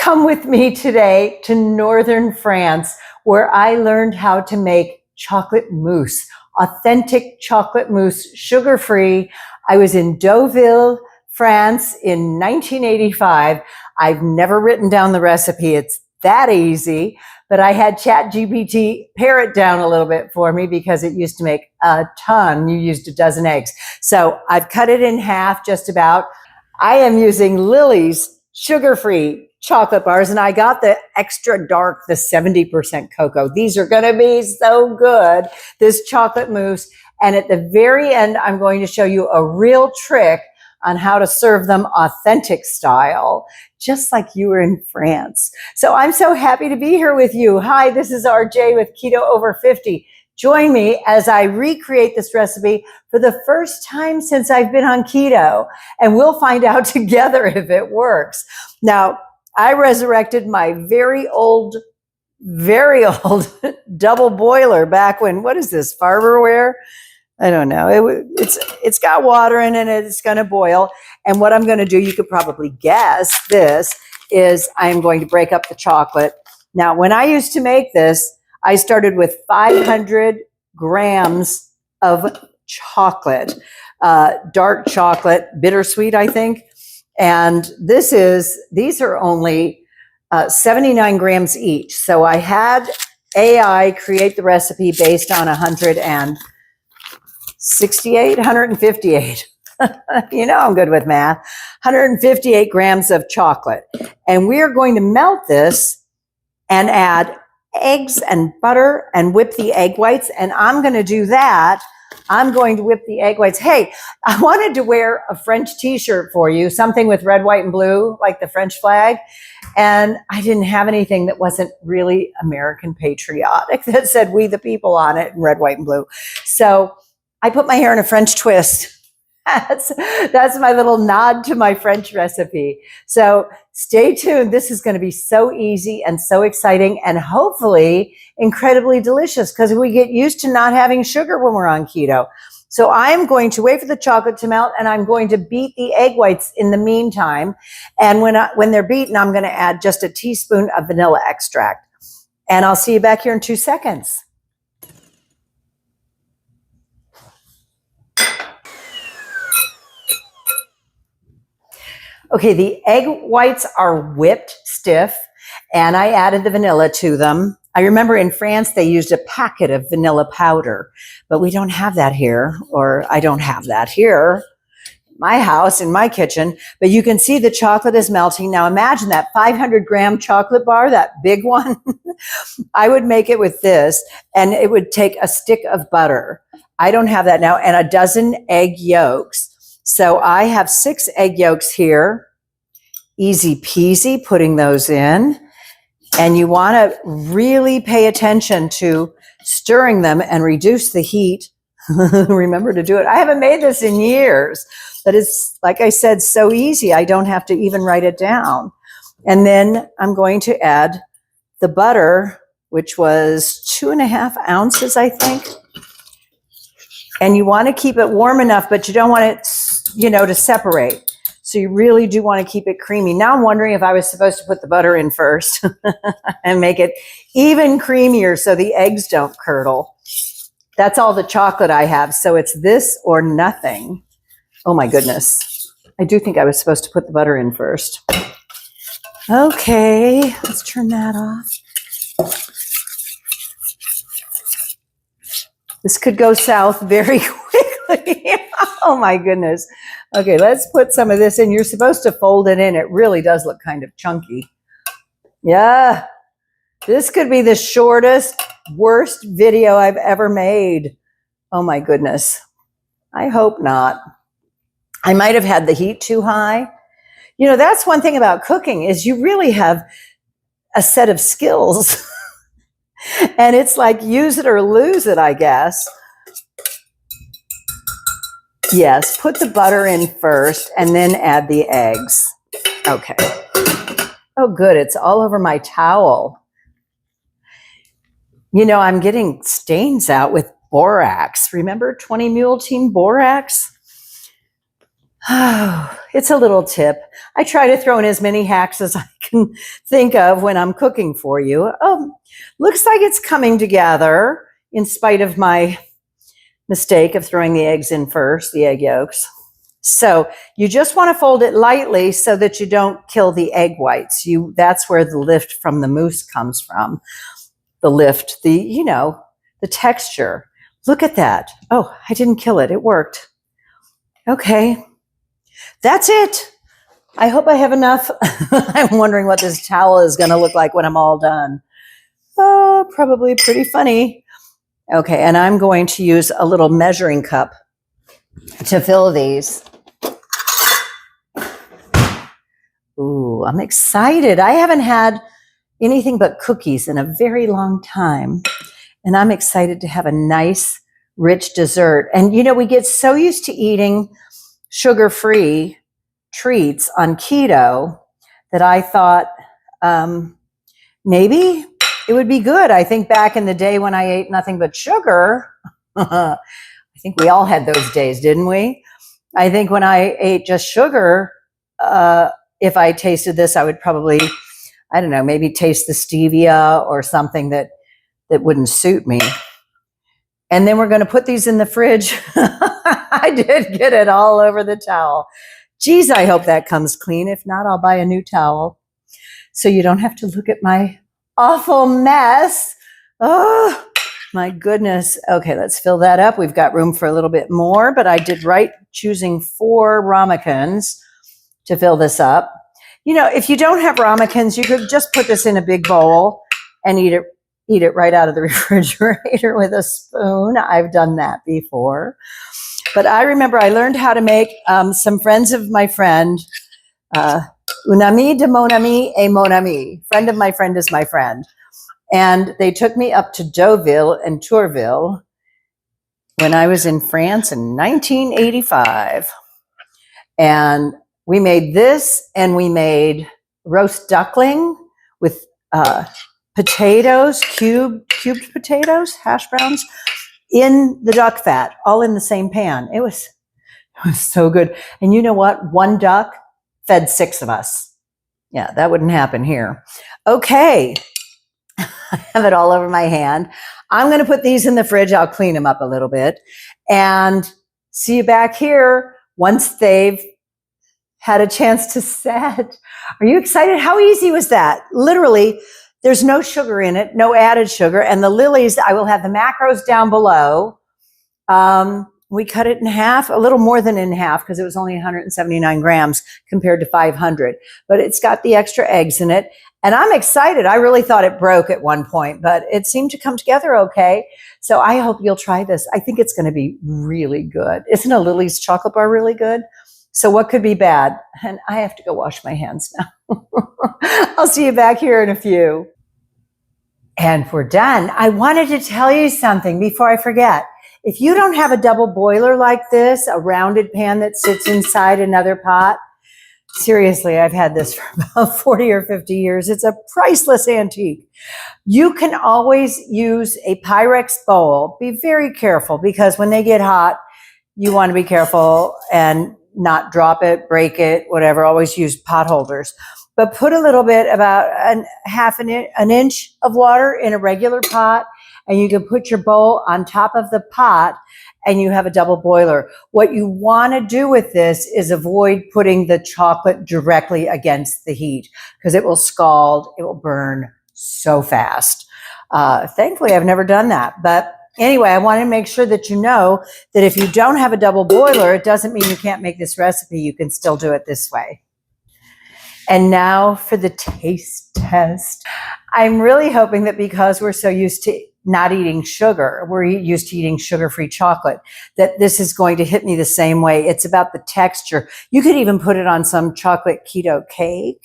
Come with me today to northern France, where I learned how to make chocolate mousse, authentic chocolate mousse, sugar-free. I was in Deauville, France in 1985. I've never written down the recipe. It's that easy, but I had ChatGPT pare it down a little bit for me because it used to make a ton. You used a dozen eggs. So I've cut it in half just about. I am using Lily's sugar-free chocolate bars, and I got the extra dark, the 70% cocoa. These are going to be so good, this chocolate mousse. And at the very end, I'm going to show you a real trick on how to serve them authentic style, just like you were in France. So I'm so happy to be here with you. Hi, this is RJ with Keto Over 50. Join me as I recreate this recipe for the first time since I've been on keto, and we'll find out together if it works. Now, I resurrected my very old double boiler back when, what is this, Farberware? I don't know. It's got water in it, and it's going to boil. And what I'm going to do, you could probably guess this, is I'm going to break up the chocolate. Now, when I used to make this, I started with 500 grams of chocolate, dark chocolate, bittersweet, I think. And these are only 79 grams each. So I had AI create the recipe based on 158. You know, I'm good with math. 158 grams of chocolate. And we are going to melt this and add eggs and butter and whip the egg whites. And I'm going to do that. I'm going to whip the egg whites. Hey, I wanted to wear a French t-shirt for you, something with red, white, and blue, like the French flag. And I didn't have anything that wasn't really American patriotic that said "We the People" on it in red, white, and blue. So I put my hair in a French twist. That's my little nod to my French recipe. So stay tuned. This is going to be so easy and so exciting, and hopefully incredibly delicious, because we get used to not having sugar when we're on keto. So I'm going to wait for the chocolate to melt, and I'm going to beat the egg whites in the meantime. And when they're beaten, I'm going to add just a teaspoon of vanilla extract. And I'll see you back here in 2 seconds. Okay, the egg whites are whipped stiff, and I added the vanilla to them. I remember in France, they used a packet of vanilla powder, but we don't have that here, or I don't have that here, my house, in my kitchen. But you can see the chocolate is melting. Now imagine that 500-gram chocolate bar, that big one. I would make it with this, and it would take a stick of butter. I don't have that now, and a dozen egg yolks. So I have 6 egg yolks here. Easy peasy putting those in. And you want to really pay attention to stirring them and reduce the heat. Remember to do it. I haven't made this in years, but it's, like I said, so easy. I don't have to even write it down. And then I'm going to add the butter, which was 2.5 ounces, I think. And you want to keep it warm enough, but you don't want it, to separate. So you really do want to keep it creamy. Now I'm wondering if I was supposed to put the butter in first and make it even creamier so the eggs don't curdle. That's all the chocolate I have. So it's this or nothing. Oh my goodness. I do think I was supposed to put the butter in first. Okay, let's turn that off. This could go south very quickly. Oh my goodness. Okay, let's put some of this in. You're supposed to fold it in. It really does look kind of chunky. Yeah, this could be the shortest, worst video I've ever made. Oh my goodness. I hope not. I might have had the heat too high. That's one thing about cooking, is you really have a set of skills. And it's like use it or lose it, I guess. Yes, put the butter in first and then add the eggs. Okay. Oh, good. It's all over my towel. I'm getting stains out with borax. Remember 20 Mule Team borax? Oh, it's a little tip. I try to throw in as many hacks as I can think of when I'm cooking for you. Looks like it's coming together in spite of my mistake of throwing the eggs in first, the egg yolks. So you just want to fold it lightly so that you don't kill the egg whites. That's where the lift from the mousse comes from. The lift, the texture. Look at that. Oh, I didn't kill it. It worked. Okay. That's it. I hope I have enough. I'm wondering what this towel is going to look like when I'm all done. Oh, probably pretty funny. Okay, and I'm going to use a little measuring cup to fill these. Ooh, I'm excited. I haven't had anything but cookies in a very long time. And I'm excited to have a nice, rich dessert. And, we get so used to eating sugar-free treats on keto that I thought maybe it would be good. I think back in the day when I ate nothing but sugar, I think we all had those days, didn't we? I think when I ate just sugar, if I tasted this, I would probably, I don't know, maybe taste the stevia or something that wouldn't suit me. And then we're going to put these in the fridge. I did get it all over the towel. Geez, I hope that comes clean. If not, I'll buy a new towel so you don't have to look at my awful mess. Oh, my goodness. Okay, let's fill that up. We've got room for a little bit more, but I did right choosing 4 ramekins to fill this up. If you don't have ramekins, you could just put this in a big bowl and eat it right out of the refrigerator with a spoon. I've done that before. But I remember I learned how to make some friends of my friend, un ami de mon ami et mon ami. Friend of my friend is my friend. And they took me up to Deauville and Tourville when I was in France in 1985. And we made this, and we made roast duckling with potatoes, cubed potatoes, hash browns, in the duck fat, all in the same pan. It was so good. And you know what? 1 duck fed 6 of us. Yeah, that wouldn't happen here. Okay. I have it all over my hand. I'm going to put these in the fridge. I'll clean them up a little bit and see you back here once they've had a chance to set. Are you excited? How easy was that? Literally, there's no sugar in it, no added sugar. And the lilies, I will have the macros down below. We cut it in half, a little more than in half, because it was only 179 grams compared to 500. But it's got the extra eggs in it. And I'm excited. I really thought it broke at one point, but it seemed to come together okay. So I hope you'll try this. I think it's going to be really good. Isn't a Lily's chocolate bar really good? So what could be bad? And I have to go wash my hands now. I'll see you back here in a few. And we're done. I wanted to tell you something before I forget. If you don't have a double boiler like this, a rounded pan that sits inside another pot, seriously, I've had this for about 40 or 50 years. It's a priceless antique. You can always use a Pyrex bowl. Be very careful, because when they get hot, you want to be careful and not drop it, break it, whatever. Always use pot holders. But put a little bit, about an inch of water in a regular pot, and you can put your bowl on top of the pot, and you have a double boiler. What you want to do with this is avoid putting the chocolate directly against the heat, because it will scald, it will burn so fast. Thankfully, I've never done that. But anyway, I want to make sure that you know that if you don't have a double boiler, it doesn't mean you can't make this recipe. You can still do it this way. And now for the taste test. I'm really hoping that because we're so used to not eating sugar, we're used to eating sugar-free chocolate, that this is going to hit me the same way. It's about the texture. You could even put it on some chocolate keto cake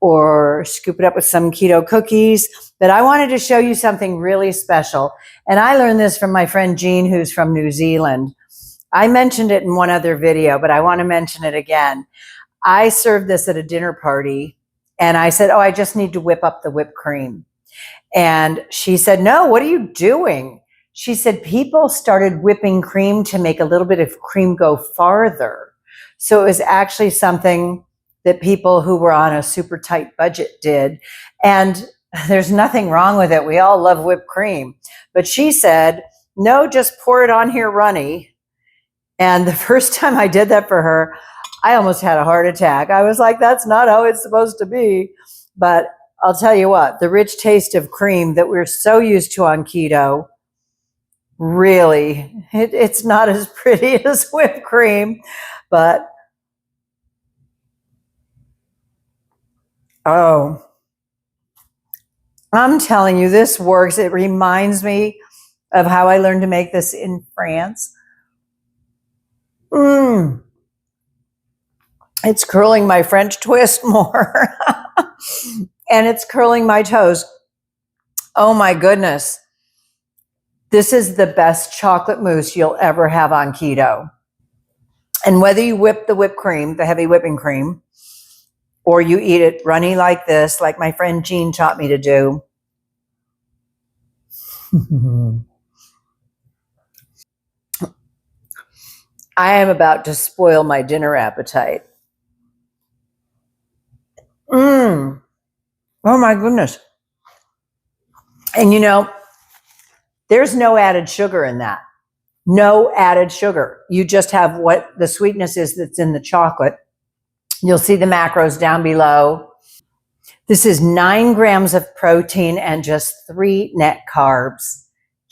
or scoop it up with some keto cookies. But I wanted to show you something really special. And I learned this from my friend Jean, who's from New Zealand. I mentioned it in one other video, but I want to mention it again. I served this at a dinner party, and I said, I just need to whip up the whipped cream. And she said, no, what are you doing? She said, people started whipping cream to make a little bit of cream go farther. So it was actually something that people who were on a super tight budget did. And there's nothing wrong with it. We all love whipped cream. But she said, no, just pour it on here runny. And the first time I did that for her, I almost had a heart attack. I was like, that's not how it's supposed to be. But I'll tell you what, the rich taste of cream that we're so used to on keto, really, it's not as pretty as whipped cream, but oh, I'm telling you, this works. It reminds me of how I learned to make this in France. It's curling my French twist more. And it's curling my toes. Oh my goodness. This is the best chocolate mousse you'll ever have on keto. And whether you whip the whipped cream, the heavy whipping cream, or you eat it runny like this, like my friend Jean taught me to do. I am about to spoil my dinner appetite. Oh my goodness. And you know, there's no added sugar in that. No added sugar. You just have what the sweetness is that's in the chocolate. You'll see the macros down below. This is 9 grams of protein and just 3 net carbs.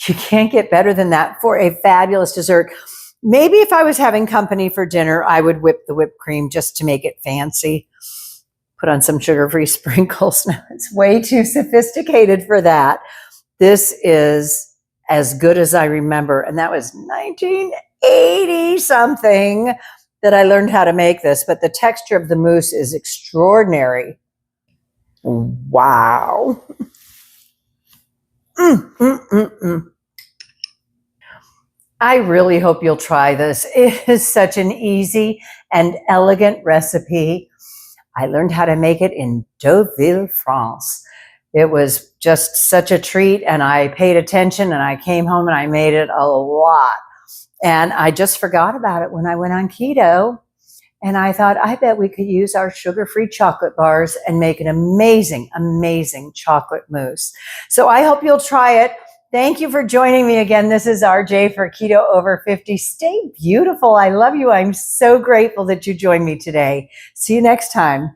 You can't get better than that for a fabulous dessert. Maybe if I was having company for dinner, I would whip the whipped cream just to make it fancy. Put on some sugar-free sprinkles. Now, it's way too sophisticated for that. This is as good as I remember. And that was 1980 something that I learned how to make this. But the texture of the mousse is extraordinary. Wow. I really hope you'll try this. It is such an easy and elegant recipe. I learned how to make it in Deauville, France. It was just such a treat, and I paid attention, and I came home and I made it a lot. And I just forgot about it when I went on keto. And I thought, I bet we could use our sugar-free chocolate bars and make an amazing, amazing chocolate mousse. So I hope you'll try it. Thank you for joining me again. This is RJ for Keto Over 50. Stay beautiful. I love you. I'm so grateful that you joined me today. See you next time.